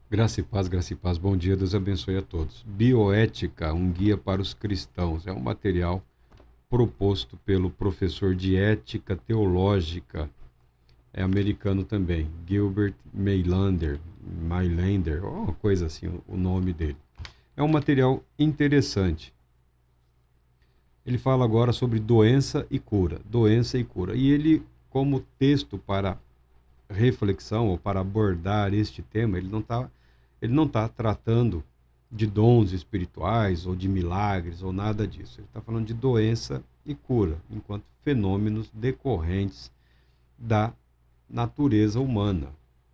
Graça e paz. Bom dia, Deus abençoe a todos. Bioética, um guia para os cristãos. É um material proposto pelo professor de ética teológica, é americano também, Gilbert Mailander, uma coisa assim, o nome dele. É um material interessante. Ele fala agora sobre doença e cura, doença e cura. E ele, como texto para reflexão ou para abordar este tema, ele não tá tratando de dons espirituais ou de milagres ou nada disso. Ele está falando de doença e cura, enquanto fenômenos decorrentes da natureza humana,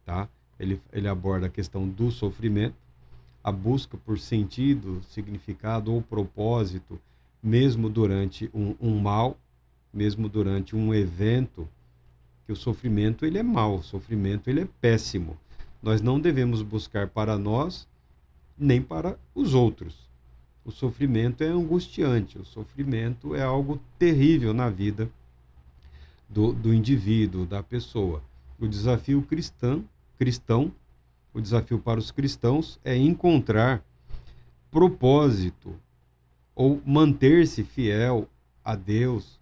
tá? Ele aborda a questão do sofrimento, a busca por sentido, significado ou propósito, mesmo durante um mal, mesmo durante um evento, que o sofrimento ele é mau, o sofrimento ele é péssimo. Nós não devemos buscar para nós nem para os outros. O sofrimento é angustiante, o sofrimento é algo terrível na vida do indivíduo, da pessoa. O desafio cristão, o desafio para os cristãos é encontrar propósito ou manter-se fiel a Deus,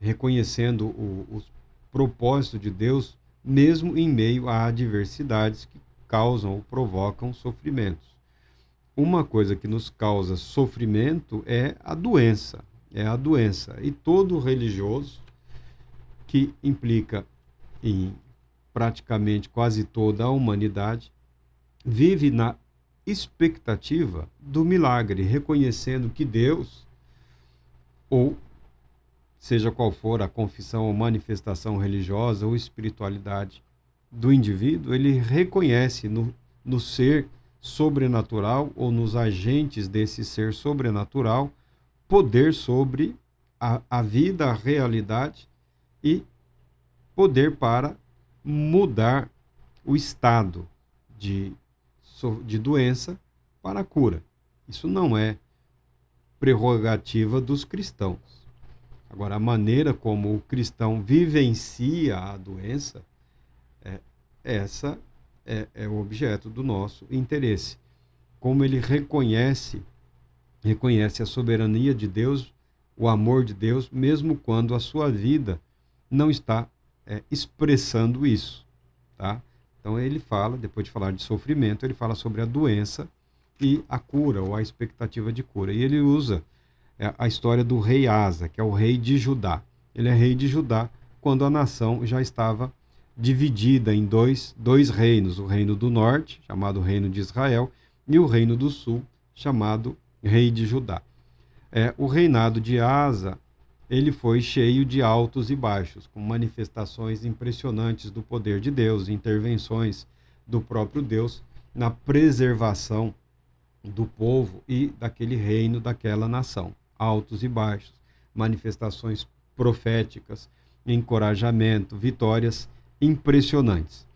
reconhecendo os propósitos de Deus, mesmo em meio a adversidades que causam ou provocam sofrimentos. Uma coisa que nos causa sofrimento é a doença. É a doença. E todo religioso, que implica em praticamente quase toda a humanidade, vive na expectativa do milagre, reconhecendo que Deus, ou seja qual for a confissão ou manifestação religiosa ou espiritualidade do indivíduo, ele reconhece no ser sobrenatural ou nos agentes desse ser sobrenatural poder sobre a vida, a realidade e poder para mudar o estado de, de doença para a cura. Isso não é prerrogativa dos cristãos. Agora, a maneira como o cristão vivencia a doença, é, essa é o objeto do nosso interesse. Como ele reconhece a soberania de Deus, o amor de Deus, mesmo quando a sua vida não está expressando isso, tá? Então ele fala, depois de falar de sofrimento, ele fala sobre a doença e a cura, ou a expectativa de cura. E ele usa a história do rei Asa, que é o rei de Judá. Ele é rei de Judá quando a nação já estava dividida em dois reinos, o reino do norte, chamado Reino de Israel, e o reino do sul, chamado Rei de Judá. O reinado de Asa, ele foi cheio de altos e baixos, com manifestações impressionantes do poder de Deus, intervenções do próprio Deus na preservação do povo e daquele reino, daquela nação. Altos e baixos, manifestações proféticas, encorajamento, vitórias impressionantes.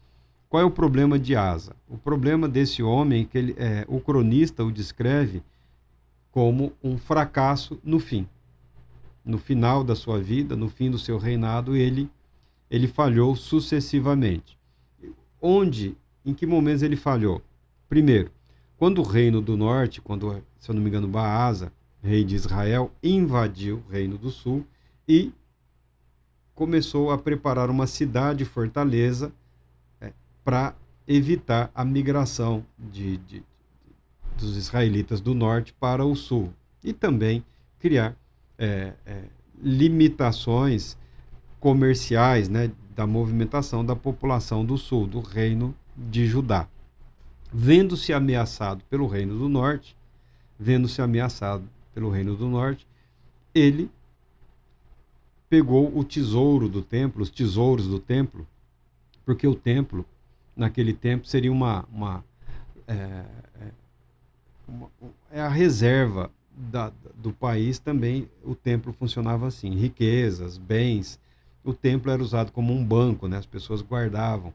Qual é o problema de Asa? O problema desse homem é que o cronista o descreve como um fracasso no fim. No final da sua vida, no fim do seu reinado, ele falhou sucessivamente. Em que momentos ele falhou? Primeiro, quando o reino do norte, quando, se eu não me engano, Baasa, rei de Israel, invadiu o reino do sul e começou a preparar uma cidade-fortaleza para evitar a migração dos israelitas do norte para o sul e também criar limitações comerciais, né, da movimentação da população do sul, do reino de Judá. Vendo-se ameaçado pelo reino do norte, ele pegou o tesouro do templo, os tesouros do templo, porque o templo, naquele tempo, seria a reserva do país. Também o templo funcionava assim, riquezas, bens. O templo era usado como um banco, né? As pessoas guardavam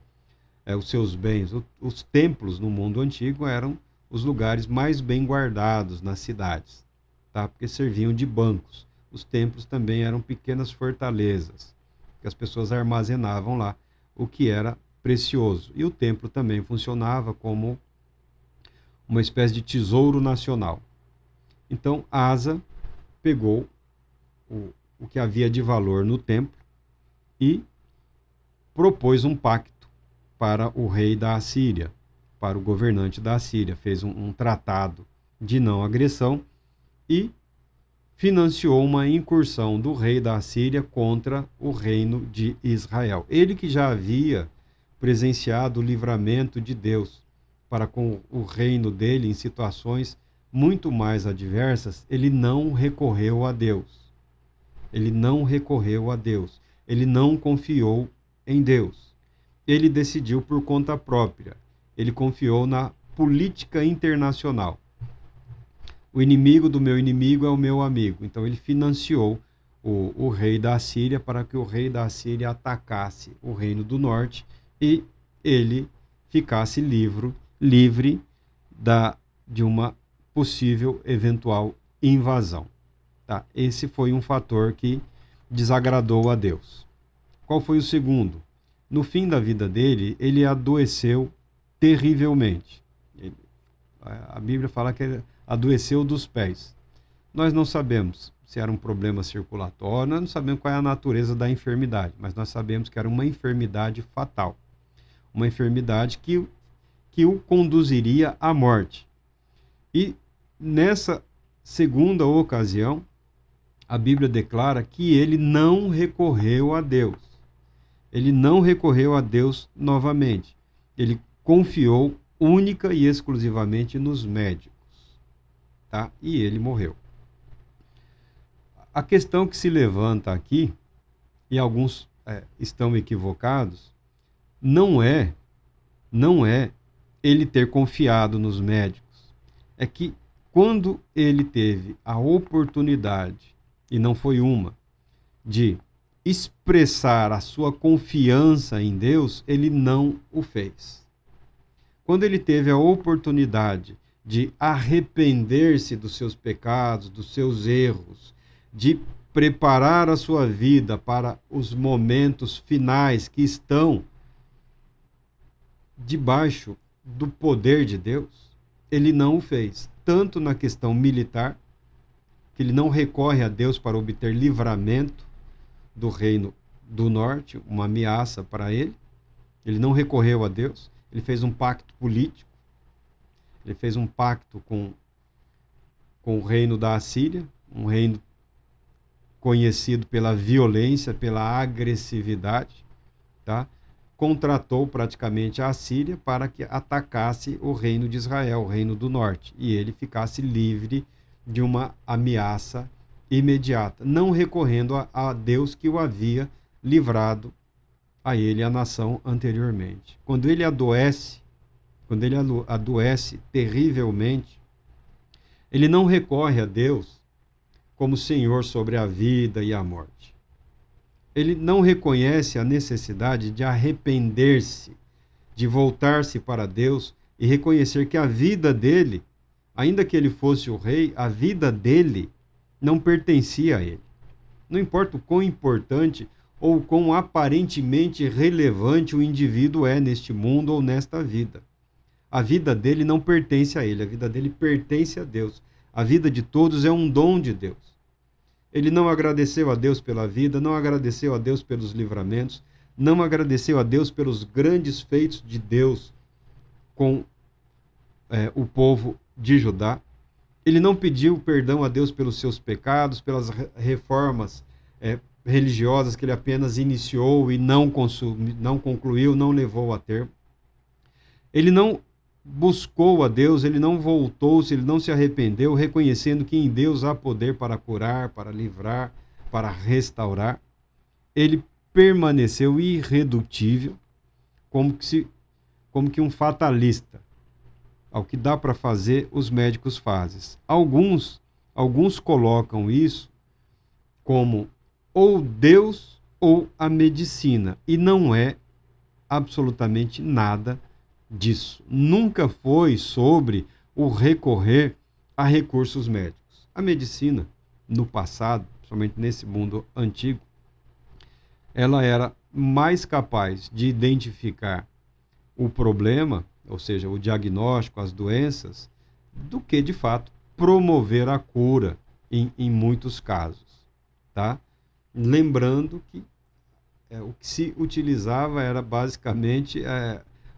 os seus bens. Os templos no mundo antigo eram os lugares mais bem guardados nas cidades, tá? Porque serviam de bancos. Os templos também eram pequenas fortalezas, que as pessoas armazenavam lá o que era precioso. E o templo também funcionava como uma espécie de tesouro nacional. Então, Asa pegou o que havia de valor no templo e propôs um pacto para o rei da Assíria, para o governante da Assíria. Fez um tratado de não agressão e financiou uma incursão do rei da Assíria contra o reino de Israel. Ele que já havia presenciado o livramento de Deus para com o reino dele em situações muito mais adversas, ele não recorreu a Deus. Ele não recorreu a Deus. Ele não confiou em Deus. Ele decidiu por conta própria. Ele confiou na política internacional. O inimigo do meu inimigo é o meu amigo. Então ele financiou o rei da Assíria para que o rei da Assíria atacasse o reino do norte e ele ficasse livre de uma possível eventual invasão. Tá? Esse foi um fator que desagradou a Deus. Qual foi o segundo? No fim da vida dele, ele adoeceu terrivelmente. A Bíblia fala que ele adoeceu dos pés. Nós não sabemos se era um problema circulatório, nós não sabemos qual é a natureza da enfermidade, mas nós sabemos que era uma enfermidade fatal. Uma enfermidade que o conduziria à morte. E nessa segunda ocasião, a Bíblia declara que ele não recorreu a Deus. Ele não recorreu a Deus novamente. Ele confiou única e exclusivamente nos médicos. Tá? E ele morreu. A questão que se levanta aqui, e alguns estão equivocados, não é ele ter confiado nos médicos. É que quando ele teve a oportunidade, e não foi uma, de expressar a sua confiança em Deus, ele não o fez. Quando ele teve a oportunidade de arrepender-se dos seus pecados, dos seus erros, de preparar a sua vida para os momentos finais que estão debaixo do poder de Deus, ele não o fez. Tanto na questão militar, que ele não recorre a Deus para obter livramento do reino do norte, uma ameaça para ele. Ele não recorreu a Deus. Ele fez um pacto político. Ele fez um pacto com o reino da Assíria, um reino conhecido pela violência, pela agressividade, tá? Contratou praticamente a Assíria para que atacasse o reino de Israel, o reino do norte, e ele ficasse livre de uma ameaça imediata, não recorrendo a Deus que o havia livrado a ele, a nação, anteriormente. Quando ele adoece terrivelmente, ele não recorre a Deus como Senhor sobre a vida e a morte. Ele não reconhece a necessidade de arrepender-se, de voltar-se para Deus e reconhecer que a vida dele, ainda que ele fosse o rei, a vida dele não pertencia a ele. Não importa o quão importante ou quão aparentemente relevante o indivíduo é neste mundo ou nesta vida. A vida dele não pertence a ele, a vida dele pertence a Deus. A vida de todos é um dom de Deus. Ele não agradeceu a Deus pela vida, não agradeceu a Deus pelos livramentos, não agradeceu a Deus pelos grandes feitos de Deus com o povo de Judá. Ele não pediu perdão a Deus pelos seus pecados, pelas reformas religiosas que ele apenas iniciou e não concluiu, não levou a termo. Ele não buscou a Deus, ele não voltou-se, ele não se arrependeu, reconhecendo que em Deus há poder para curar, para livrar, para restaurar. Ele permaneceu irredutível, como que um fatalista. Ao que dá para fazer, os médicos fazem. Alguns colocam isso como ou Deus ou a medicina, e não é absolutamente nada disso. Nunca foi sobre o recorrer a recursos médicos. A medicina, no passado, principalmente nesse mundo antigo, ela era mais capaz de identificar o problema, ou seja, o diagnóstico, as doenças, do que, de fato, promover a cura em muitos casos, tá? Lembrando que o que se utilizava era basicamente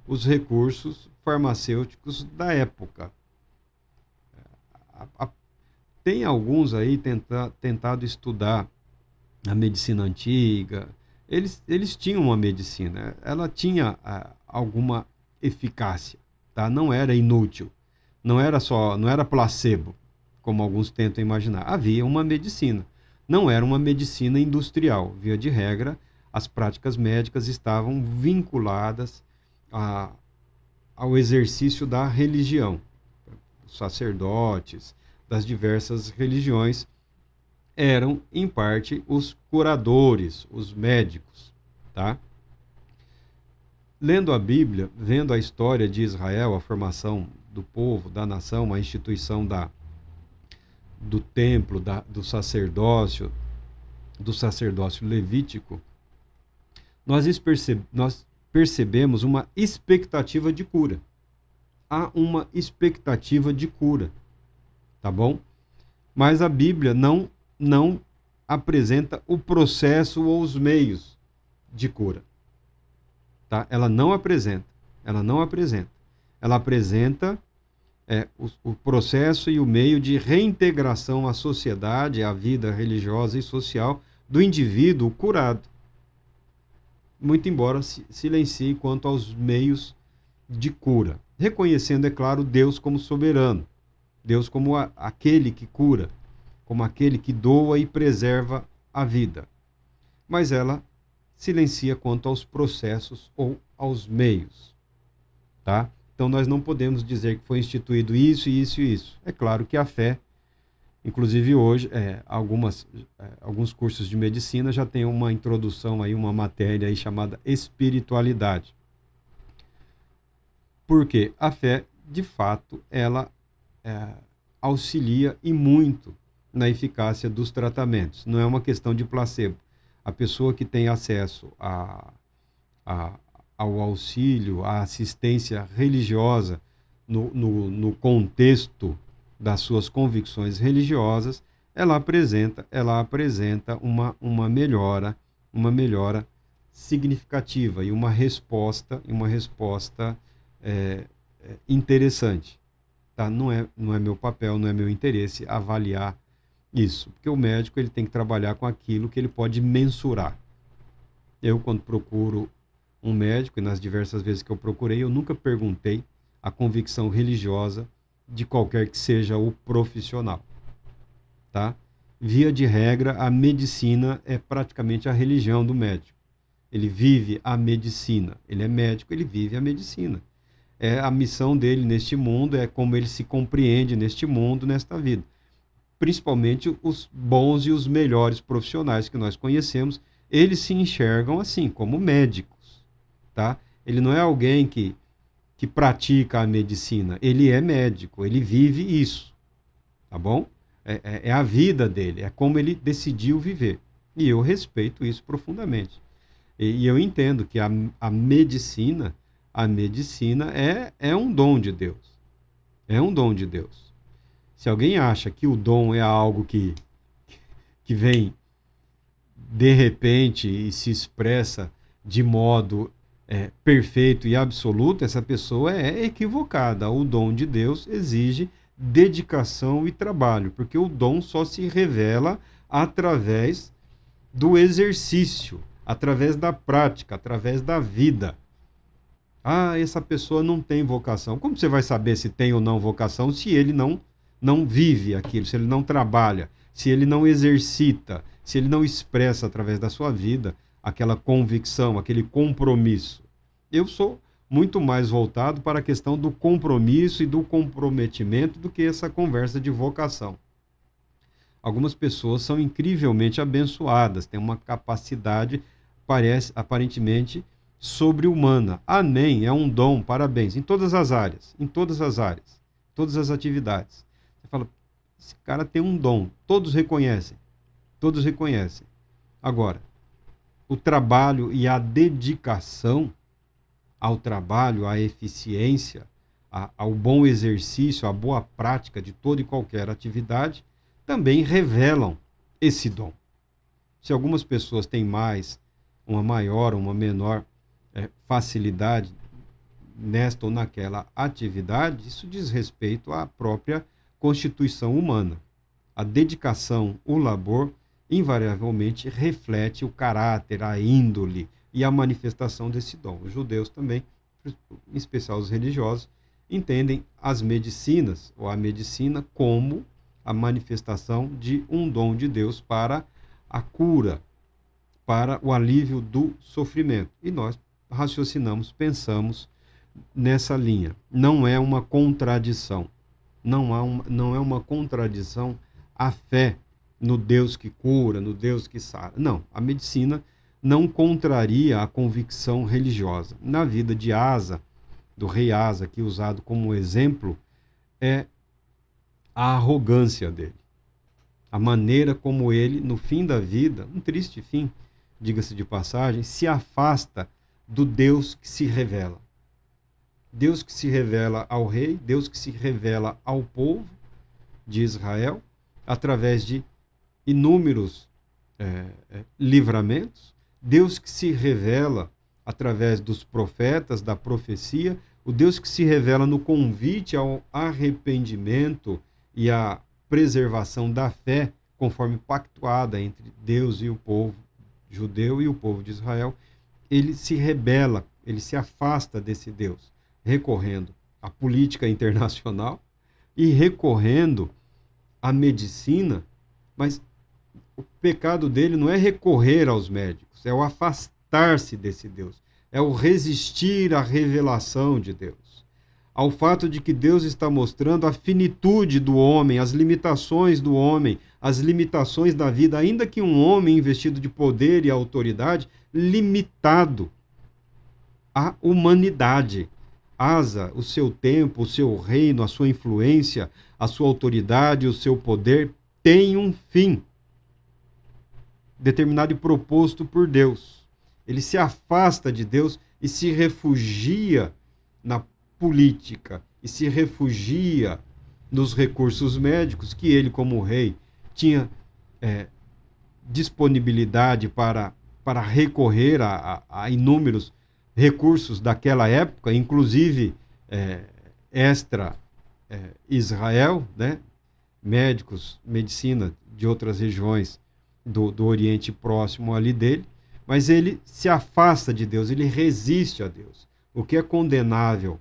os recursos farmacêuticos da época. Tem alguns aí tentado estudar a medicina antiga. Eles tinham uma medicina, ela tinha alguma eficácia, tá? Não era inútil, não era placebo, como alguns tentam imaginar. Havia uma medicina, não era uma medicina industrial. Via de regra, as práticas médicas estavam vinculadas ao exercício da religião. Os sacerdotes das diversas religiões eram, em parte, os curadores, os médicos, tá? Lendo a Bíblia, vendo a história de Israel, a formação do povo, da nação, a instituição do templo, do sacerdócio levítico, nós percebemos uma expectativa de cura. Há uma expectativa de cura, tá bom? Mas a Bíblia não apresenta o processo ou os meios de cura. Tá? Ela não apresenta. Ela apresenta o processo e o meio de reintegração à sociedade, à vida religiosa e social do indivíduo curado. Muito embora silencie quanto aos meios de cura. Reconhecendo, é claro, Deus como soberano. Deus como aquele que cura, como aquele que doa e preserva a vida. Mas ela silencia quanto aos processos ou aos meios, tá? Então nós não podemos dizer que foi instituído isso, isso e isso. É claro que a fé, inclusive hoje, alguns cursos de medicina já tem uma introdução aí, uma matéria aí chamada espiritualidade. Porque a fé, de fato, ela auxilia e muito na eficácia dos tratamentos. Não é uma questão de placebo. A pessoa que tem acesso ao auxílio, à assistência religiosa no contexto das suas convicções religiosas, ela apresenta uma melhora significativa e uma resposta interessante. Tá? Não é meu papel, não é meu interesse avaliar isso, porque o médico ele tem que trabalhar com aquilo que ele pode mensurar. Eu, quando procuro um médico, e nas diversas vezes que eu procurei, eu nunca perguntei a convicção religiosa de qualquer que seja o profissional. Tá? Via de regra, a medicina é praticamente a religião do médico. Ele vive a medicina. Ele é médico, ele vive a medicina. A missão dele neste mundo, é como ele se compreende neste mundo, nesta vida. Principalmente os bons e os melhores profissionais que nós conhecemos, eles se enxergam assim, como médicos, tá? Ele não é alguém que pratica a medicina, ele é médico, ele vive isso, tá bom? É a vida dele, é como ele decidiu viver. E eu respeito isso profundamente. E eu entendo que a medicina é um dom de Deus. É um dom de Deus. Se alguém acha que o dom é algo que vem de repente e se expressa de modo perfeito e absoluto, essa pessoa é equivocada. O dom de Deus exige dedicação e trabalho, porque o dom só se revela através do exercício, através da prática, através da vida. Essa pessoa não tem vocação. Como você vai saber se tem ou não vocação se ele não vive aquilo, se ele não trabalha, se ele não exercita, se ele não expressa através da sua vida aquela convicção, aquele compromisso? Eu sou muito mais voltado para a questão do compromisso e do comprometimento do que essa conversa de vocação. Algumas pessoas são incrivelmente abençoadas, têm uma capacidade, aparentemente, sobre-humana. Amém, é um dom, parabéns, em todas as áreas, todas as atividades. Você fala, esse cara tem um dom, todos reconhecem. Agora, o trabalho e a dedicação ao trabalho, à eficiência, ao bom exercício, à boa prática de toda e qualquer atividade, também revelam esse dom. Se algumas pessoas têm mais, uma maior, uma menor facilidade nesta ou naquela atividade, isso diz respeito à própria constituição humana. A dedicação, o labor, invariavelmente reflete o caráter, a índole e a manifestação desse dom. Os judeus também, em especial os religiosos, entendem as medicinas, ou a medicina, como a manifestação de um dom de Deus para a cura, para o alívio do sofrimento. E nós raciocinamos, pensamos nessa linha. Não é uma contradição. Não é uma contradição a fé no Deus que cura, no Deus que sara. Não, a medicina não contraria a convicção religiosa. Na vida de Asa, do rei Asa, aqui usado como exemplo, é a arrogância dele. A maneira como ele, no fim da vida, um triste fim, diga-se de passagem, se afasta do Deus que se revela. Deus que se revela ao rei, Deus que se revela ao povo de Israel, através de inúmeros livramentos, Deus que se revela através dos profetas, da profecia, o Deus que se revela no convite ao arrependimento e à preservação da fé, conforme pactuada entre Deus e o povo judeu e o povo de Israel, ele se rebela, ele se afasta desse Deus, recorrendo à política internacional e recorrendo à medicina, mas o pecado dele não é recorrer aos médicos, é o afastar-se desse Deus, é o resistir à revelação de Deus, ao fato de que Deus está mostrando a finitude do homem, as limitações do homem, as limitações da vida, ainda que um homem investido de poder e autoridade, limitado à humanidade. Asa, o seu tempo, o seu reino, a sua influência, a sua autoridade, o seu poder, tem um fim determinado e proposto por Deus. Ele se afasta de Deus e se refugia na política e se refugia nos recursos médicos que ele, como rei, tinha disponibilidade para recorrer a inúmeros recursos daquela época, inclusive Israel, né? Médicos, medicina de outras regiões do Oriente Próximo ali dele, mas ele se afasta de Deus, ele resiste a Deus. O que é condenável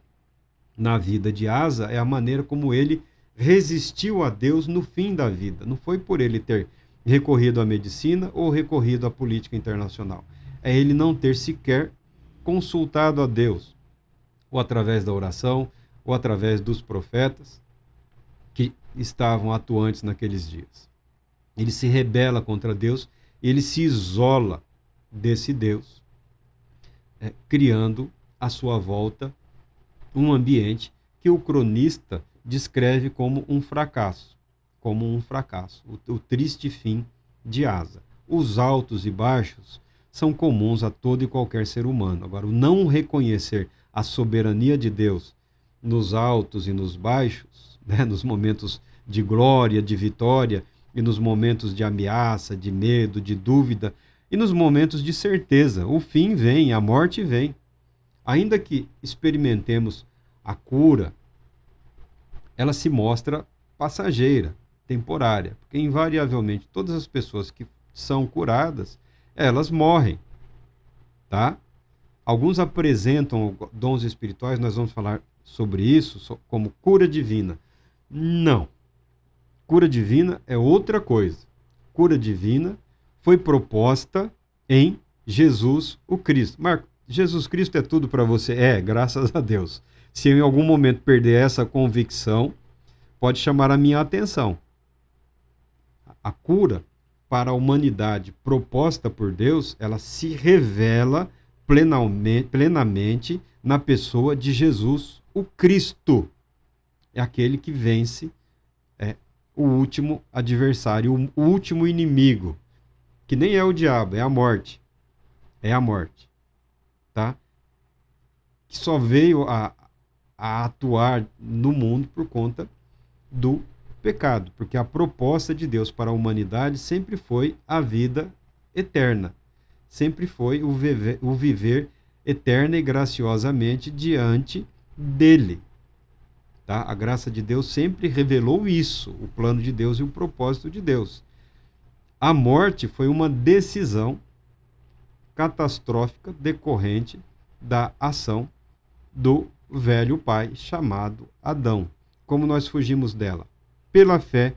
na vida de Asa é a maneira como ele resistiu a Deus no fim da vida. Não foi por ele ter recorrido à medicina ou recorrido à política internacional. É ele não ter sequer consultado a Deus, ou através da oração, ou através dos profetas que estavam atuantes naqueles dias. Ele se rebela contra Deus, ele se isola desse Deus, criando à sua volta um ambiente que o cronista descreve como um fracasso, o triste fim de Asa. Os altos e baixos são comuns a todo e qualquer ser humano. Agora, o não reconhecer a soberania de Deus nos altos e nos baixos, né, nos momentos de glória, de vitória, e nos momentos de ameaça, de medo, de dúvida, e nos momentos de certeza. O fim vem, a morte vem. Ainda que experimentemos a cura, ela se mostra passageira, temporária, porque invariavelmente todas as pessoas que são curadas, elas morrem, tá? Alguns apresentam dons espirituais, nós vamos falar sobre isso, como cura divina. Não. Cura divina é outra coisa. Cura divina foi proposta em Jesus o Cristo. Marco, Jesus Cristo é tudo para você? Graças a Deus. Se eu em algum momento perder essa convicção, pode chamar a minha atenção. A cura para a humanidade proposta por Deus, ela se revela plenamente na pessoa de Jesus o Cristo. É aquele que vence o último adversário, o último inimigo, que nem é o diabo, é a morte. É a morte, tá? que só veio a atuar no mundo por conta do pecado, porque a proposta de Deus para a humanidade sempre foi a vida eterna, sempre foi o viver eterna e graciosamente diante dele. Tá? A graça de Deus sempre revelou isso, o plano de Deus e o propósito de Deus. A morte foi uma decisão catastrófica decorrente da ação do velho pai chamado Adão. Como nós fugimos dela? Pela fé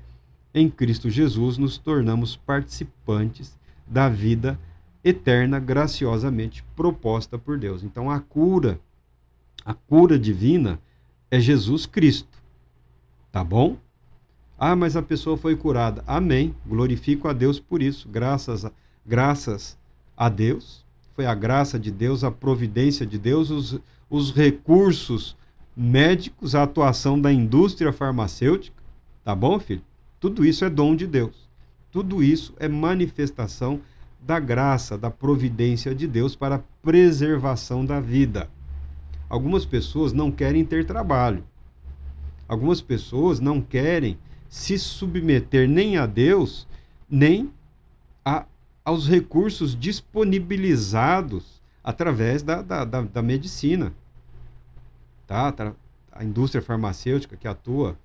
em Cristo Jesus, nos tornamos participantes da vida eterna, graciosamente proposta por Deus. Então, a cura divina é Jesus Cristo. Tá bom? Ah, mas a pessoa foi curada. Amém. Glorifico a Deus por isso. Graças a Deus. Foi a graça de Deus, a providência de Deus, os recursos médicos, a atuação da indústria farmacêutica. Tá bom, filho? Tudo isso é dom de Deus. Tudo isso é manifestação da graça, da providência de Deus para a preservação da vida. Algumas pessoas não querem ter trabalho. Algumas pessoas não querem se submeter nem a Deus, nem aos recursos disponibilizados através da medicina. Tá? A indústria farmacêutica que atua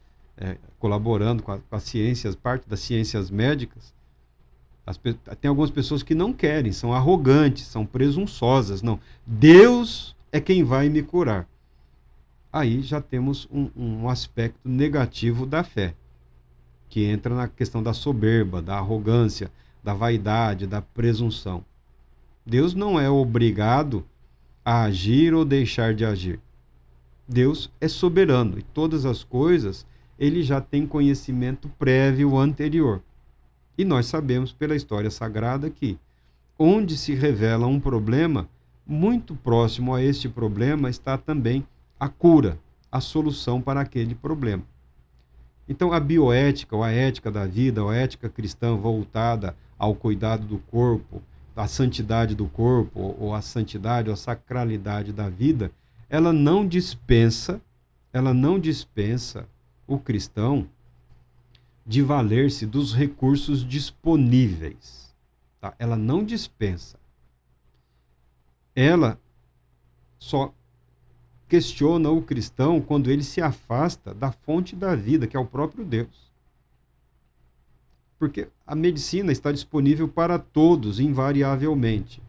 colaborando com as ciências, parte das ciências médicas, tem algumas pessoas que não querem, são arrogantes, são presunçosas. Não, Deus é quem vai me curar. Aí já temos um aspecto negativo da fé, que entra na questão da soberba, da arrogância, da vaidade, da presunção. Deus não é obrigado a agir ou deixar de agir. Deus é soberano e todas as coisas ele já tem conhecimento prévio anterior. E nós sabemos pela história sagrada que onde se revela um problema, muito próximo a este problema está também a cura, a solução para aquele problema. Então, a bioética, ou a ética da vida, ou a ética cristã voltada ao cuidado do corpo, à santidade do corpo, ou à santidade, ou à sacralidade da vida, ela não dispensa o cristão de valer-se dos recursos disponíveis. Tá? Ela não dispensa. Ela só questiona o cristão quando ele se afasta da fonte da vida, que é o próprio Deus. Porque a medicina está disponível para todos, invariavelmente.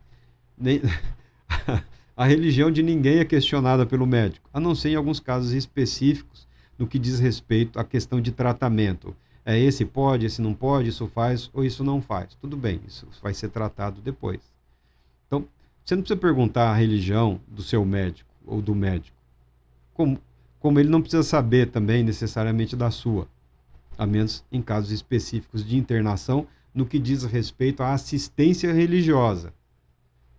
A religião de ninguém é questionada pelo médico, a não ser em alguns casos específicos no que diz respeito à questão de tratamento. Esse pode, esse não pode, isso faz ou isso não faz. Tudo bem, isso vai ser tratado depois. Então, você não precisa perguntar a religião do seu médico ou do médico. Como ele não precisa saber também necessariamente da sua, a menos em casos específicos de internação, no que diz respeito à assistência religiosa.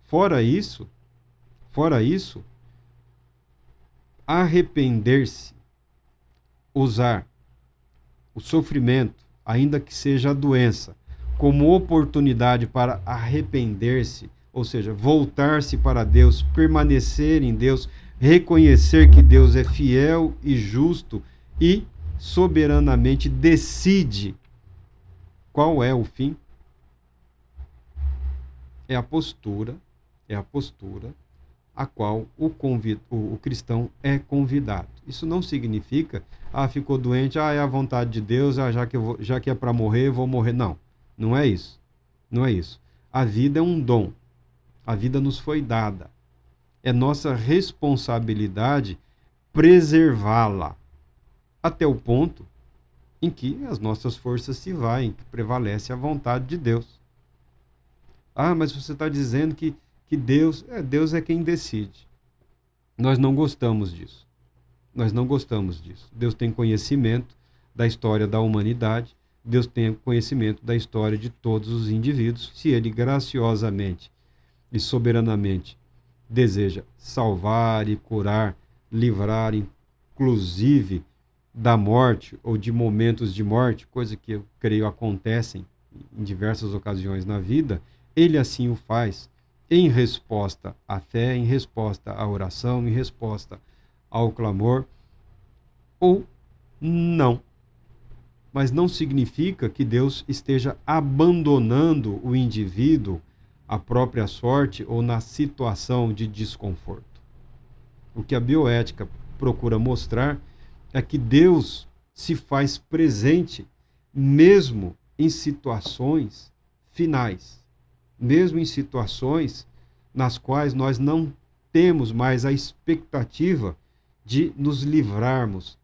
Fora isso, arrepender-se, usar o sofrimento, ainda que seja a doença, como oportunidade para arrepender-se, ou seja, voltar-se para Deus, permanecer em Deus, reconhecer que Deus é fiel e justo e soberanamente decide qual é o fim, é a postura a qual o cristão é convidado. Isso não significa, ficou doente, é a vontade de Deus, já que é para morrer, vou morrer. Não, não é isso. Não é isso. A vida é um dom. A vida nos foi dada. É nossa responsabilidade preservá-la até o ponto em que as nossas forças se vão, que prevalece a vontade de Deus. Mas você está dizendo que Deus é quem decide. Nós não gostamos disso. Deus tem conhecimento da história da humanidade, Deus tem conhecimento da história de todos os indivíduos. Se Ele graciosamente e soberanamente deseja salvar e curar, livrar, inclusive da morte ou de momentos de morte, coisa que eu creio acontecem em diversas ocasiões na vida, Ele assim o faz. em resposta à fé, em resposta à oração, em resposta ao clamor, ou não. Mas não significa que Deus esteja abandonando o indivíduo à própria sorte ou na situação de desconforto. O que a bioética procura mostrar é que Deus se faz presente mesmo em situações finais, mesmo em situações nas quais nós não temos mais a expectativa de nos livrarmos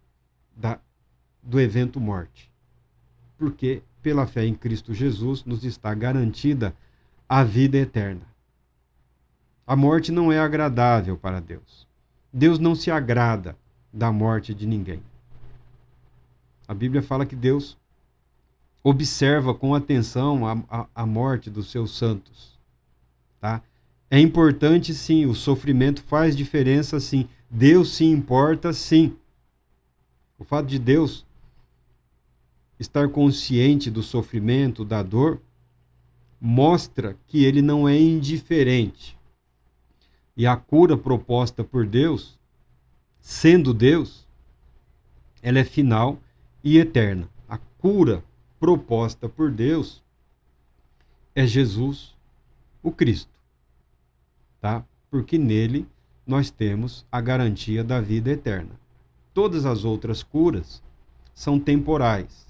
do evento morte. Porque, pela fé em Cristo Jesus, nos está garantida a vida eterna. A morte não é agradável para Deus. Deus não se agrada da morte de ninguém. A Bíblia fala que Deus observa com atenção a morte dos seus santos. Tá? É importante, sim, o sofrimento faz diferença, sim. Deus se importa, sim. O fato de Deus estar consciente do sofrimento, da dor, mostra que ele não é indiferente. E a cura proposta por Deus, sendo Deus, ela é final e eterna. A cura proposta por Deus é Jesus, o Cristo, tá? Porque nele nós temos a garantia da vida eterna. Todas as outras curas são temporais.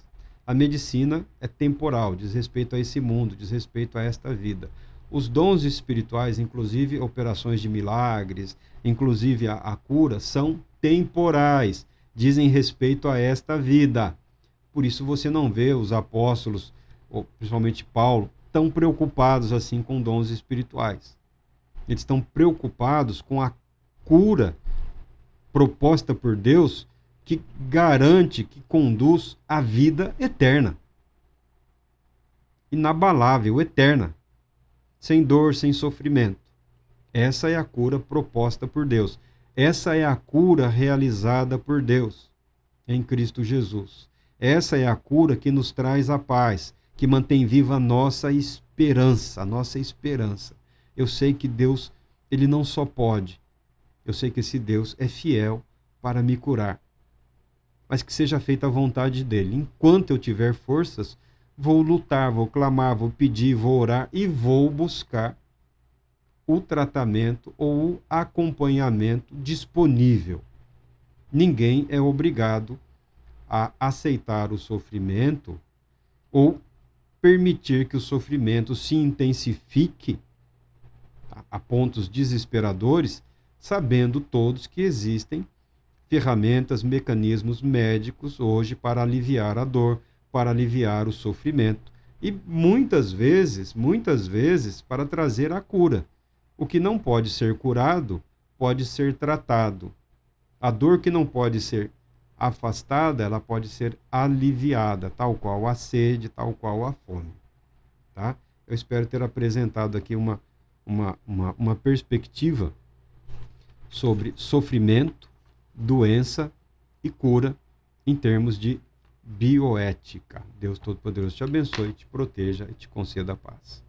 A medicina é temporal, diz respeito a esse mundo, diz respeito a esta vida. Os dons espirituais, inclusive operações de milagres, inclusive a cura, são temporais, dizem respeito a esta vida. Por isso você não vê os apóstolos, ou principalmente Paulo, tão preocupados assim com dons espirituais. Eles estão preocupados com a cura proposta por Deus, que garante, que conduz à vida eterna. Inabalável, eterna. Sem dor, sem sofrimento. Essa é a cura proposta por Deus. Essa é a cura realizada por Deus em Cristo Jesus. Essa é a cura que nos traz a paz, que mantém viva a nossa esperança, Eu sei que Deus, ele não só pode, eu sei que esse Deus é fiel para me curar. Mas que seja feita a vontade dele. Enquanto eu tiver forças, vou lutar, vou clamar, vou pedir, vou orar e vou buscar o tratamento ou o acompanhamento disponível. Ninguém é obrigado a aceitar o sofrimento ou permitir que o sofrimento se intensifique a pontos desesperadores, sabendo todos que existem ferramentas, mecanismos médicos hoje para aliviar a dor, para aliviar o sofrimento e muitas vezes, para trazer a cura. O que não pode ser curado pode ser tratado. A dor que não pode ser afastada, ela pode ser aliviada, tal qual a sede, tal qual a fome. Tá? Eu espero ter apresentado aqui uma perspectiva sobre sofrimento, doença e cura em termos de bioética. Deus Todo-Poderoso te abençoe, te proteja e te conceda a paz.